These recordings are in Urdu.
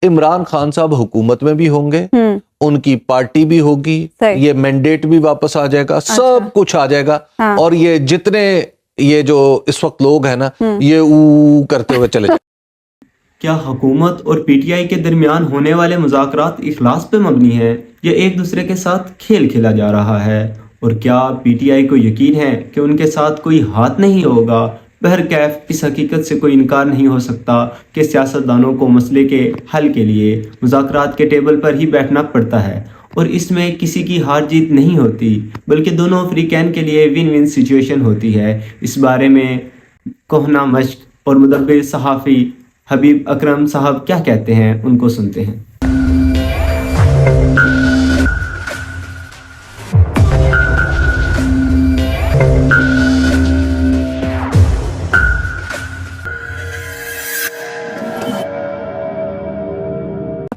عمران خان صاحب حکومت میں بھی ہوں گے, ان کی پارٹی بھی ہوگی, یہ مینڈیٹ بھی واپس آ جائے گا, سب کچھ آ جائے گا, اور یہ جتنے یہ جو اس وقت لوگ ہیں نا یہ او کرتے ہوئے چلے جائیں. کیا حکومت اور پی ٹی آئی کے درمیان ہونے والے مذاکرات اخلاص پہ مبنی ہیں یا ایک دوسرے کے ساتھ کھیل کھیلا جا رہا ہے؟ اور کیا پی ٹی آئی کو یقین ہے کہ ان کے ساتھ کوئی ہاتھ نہیں ہوگا؟ بہرکیف اس حقیقت سے کوئی انکار نہیں ہو سکتا کہ سیاستدانوں کو مسئلے کے حل کے لیے مذاکرات کے ٹیبل پر ہی بیٹھنا پڑتا ہے, اور اس میں کسی کی ہار جیت نہیں ہوتی بلکہ دونوں فریقین کے لیے ون ون سچویشن ہوتی ہے. اس بارے میں کوہنا مشق اور مدبر صحافی حبیب اکرم صاحب کیا کہتے ہیں, ان کو سنتے ہیں.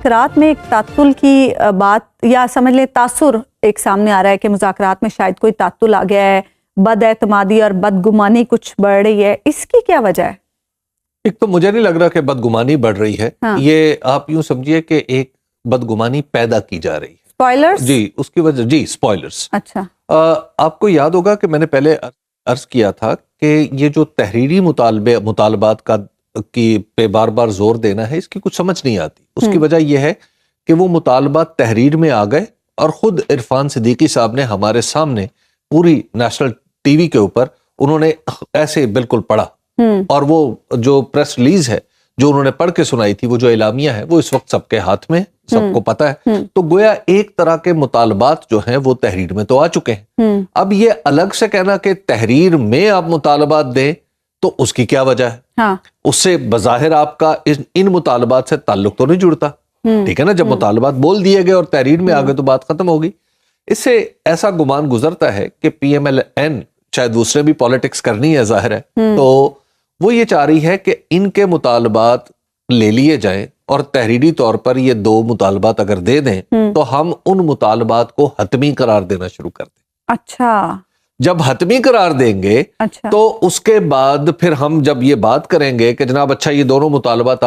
مذاکرات میں ایک تعطل کی بات یا سمجھ لیں تاثر ایک سامنے آ رہا ہے کہ مذاکرات میں شاید کوئی تعطل آ گیا ہے, بد اعتمادی اور بدگمانی کچھ بڑھ رہی ہے, اس کی کیا وجہ ہے؟ ایک تو مجھے نہیں لگ رہا کہ بدگمانی بڑھ رہی ہے, یہ آپ یوں سمجھیے کہ ایک بدگمانی پیدا کی جا رہی ہے. سپوائلرز؟ جی اس کی وجہ, جی سپوائلرز. اچھا, آپ کو یاد ہوگا کہ میں نے پہلے عرض کیا تھا کہ یہ جو تحریری مطالبات کا کی پہ بار بار زور دینا ہے, اس کی کچھ سمجھ نہیں آتی. اس کی وجہ یہ ہے کہ وہ مطالبات تحریر میں آ گئے اور خود عرفان صدیقی صاحب نے ہمارے سامنے پوری نیشنل ٹی وی کے اوپر انہوں نے ایسے بالکل پڑھا, اور وہ جو پریس ریلیز ہے جو انہوں نے پڑھ کے سنائی تھی, وہ جو اعلامیہ ہے وہ اس وقت سب کے ہاتھ میں, سب کو پتا ہے. تو گویا ایک طرح کے مطالبات جو ہیں وہ تحریر میں تو آ چکے ہیں. اب یہ الگ سے کہنا کہ تحریر میں آپ مطالبات دیں تو اس کی کیا وجہ ہے؟ اس سے بظاہر آپ کا ان مطالبات سے تعلق تو نہیں جڑتا, ٹھیک ہے نا. جب مطالبات بول دیے گئے اور تحریر میں آ گئے تو بات ختم ہوگی. اس سے ایسا گمان گزرتا ہے کہ پی ایم ایل این شاید دوسرے بھی پالیٹکس کرنی ہے ظاہر ہے, تو وہ یہ چاہ رہی ہے کہ ان کے مطالبات لے لیے جائیں اور تحریری طور پر یہ 2 مطالبات اگر دے دیں تو ہم ان مطالبات کو حتمی قرار دینا شروع کر دیں. اچھا, جب حتمی قرار دیں گے تو اس کے بعد پھر ہم جب یہ بات کریں گے کہ جناب اچھا یہ دونوں مطالبات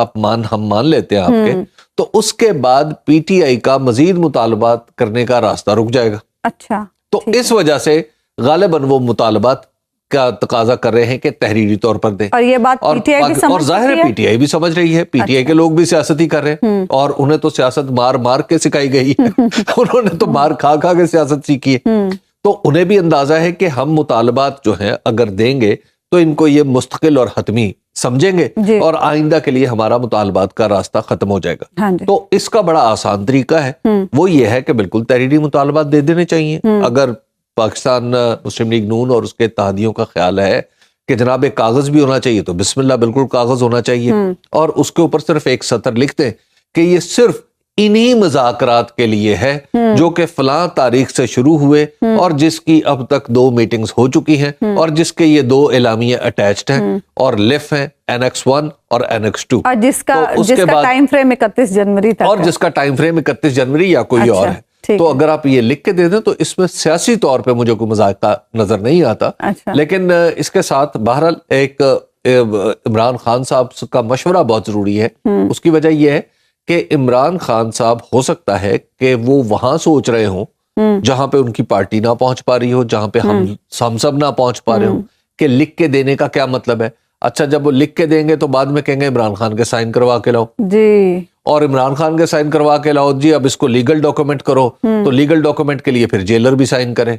ہم مان لیتے ہیں آپ کے, تو اس کے بعد پی ٹی آئی کا مزید مطالبات کرنے کا راستہ رک جائے گا. اچھا, تو اس وجہ سے غالباً وہ مطالبات کا تقاضا کر رہے ہیں کہ تحریری طور پر دیں, اور یہ بات پی ٹی آئی بھی سمجھ رہی ہے, اور ظاہر ہے پی ٹی آئی بھی سمجھ رہی ہے. پی ٹی آئی کے لوگ بھی سیاست ہی کر رہے ہیں, اور انہیں تو سیاست مار مار کے سکھائی گئی ہے. انہوں نے تو مار کھا کھا کے سیاست سیکھی ہے, تو انہیں بھی اندازہ ہے کہ ہم مطالبات جو ہیں اگر دیں گے تو ان کو یہ مستقل اور حتمی سمجھیں گے, اور آئندہ کے لیے ہمارا مطالبات کا راستہ ختم ہو جائے گا. تو اس کا بڑا آسان طریقہ ہے, وہ یہ ہے کہ بالکل تحریری مطالبات دے دینے چاہیے. اگر پاکستان مسلم لیگ نون اور اس کے اتحادیوں کا خیال ہے کہ جناب ایک کاغذ بھی ہونا چاہیے تو بسم اللہ, بالکل کاغذ ہونا چاہیے, اور اس کے اوپر صرف ایک سطر لکھ دیں کہ یہ صرف انہی مذاکرات کے لیے ہے جو کہ فلاں تاریخ سے شروع ہوئے اور جس کی اب تک 2 میٹنگز ہو چکی ہیں, اور جس کے یہ 2 اعلامیہ اٹیچڈ ہیں اور لف ہیں, اینیکس 1 اور اینیکس 2, اور جس کا ٹائم فریم 31 جنوری تک, اور جس کا ٹائم فریم 31 جنوری یا کوئی اور ہے. تو اگر آپ یہ لکھ کے دے دیں تو اس میں سیاسی طور پہ مجھے کوئی مذاکرہ نظر نہیں آتا. لیکن اس کے ساتھ بہرحال ایک عمران خان صاحب کا مشورہ بہت ضروری ہے. اس کی وجہ یہ ہے کہ عمران خان صاحب ہو سکتا ہے کہ وہ وہاں سوچ رہے ہوں جہاں پہ ان کی پارٹی نہ پہنچ پا رہی ہو, جہاں پہ ہم سب نہ پہنچ پا رہے ہوں, کہ لکھ کے دینے کا کیا مطلب ہے. اچھا جب وہ لکھ کے دیں گے تو بعد میں کہیں گے عمران خان کے سائن کروا کے لاؤ, جی, اور عمران خان کے سائن کروا کے لاؤ جی, اب اس کو لیگل ڈاکومنٹ کرو, تو لیگل ڈاکومنٹ کے لیے پھر جیلر بھی سائن کرے,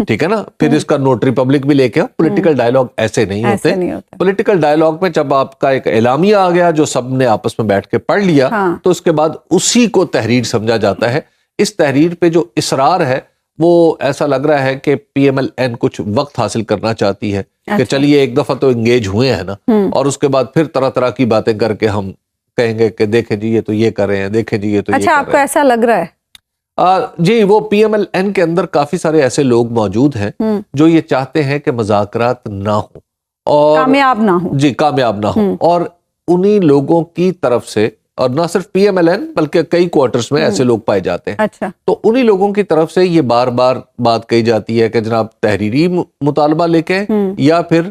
ٹھیک ہے نا. پھر اس کا نوٹری پبلک بھی لے کے. پولیٹیکل ڈائیلاگ ایسے نہیں ہوتے. پولیٹیکل ڈائیلاگ میں جب آپ کا ایک اعلامیہ آ گیا جو سب نے آپس میں بیٹھ کے پڑھ لیا, تو اس کے بعد اسی کو تحریر سمجھا جاتا ہے. اس تحریر پہ جو اصرار ہے وہ ایسا لگ رہا ہے کہ پی ایم ایل این کچھ وقت حاصل کرنا چاہتی ہے کہ چلیے ایک دفعہ تو انگیج ہوئے ہیں نا, اور اس کے بعد پھر طرح طرح کی باتیں کر کے ہم کہیں گے کہ دیکھیں جی یہ تو یہ کر رہے ہیں, دیکھیں جی یہ تو یہ کر رہے ہیں. اچھا, آپ کو ایسا لگ رہا ہے؟ جی, وہ پی ایم ایل این کے اندر کافی سارے ایسے لوگ موجود ہیں جو یہ چاہتے ہیں کہ مذاکرات نہ ہوں اور کامیاب نہ ہوں. جی, کامیاب نہ ہوں. اور انہی لوگوں کی طرف سے, اور نہ صرف پی ایم ایل این بلکہ کئی کوارٹرز میں ایسے لوگ پائے جاتے ہیں. اچھا, تو انہی لوگوں کی طرف سے یہ بار بار بات کہی جاتی ہے کہ جناب تحریری مطالبہ لے کے یا پھر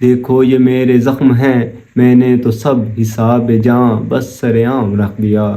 دیکھو یہ میرے زخم ہیں، میں نے تو سب حساب جاں بس سر عام رکھ دیا۔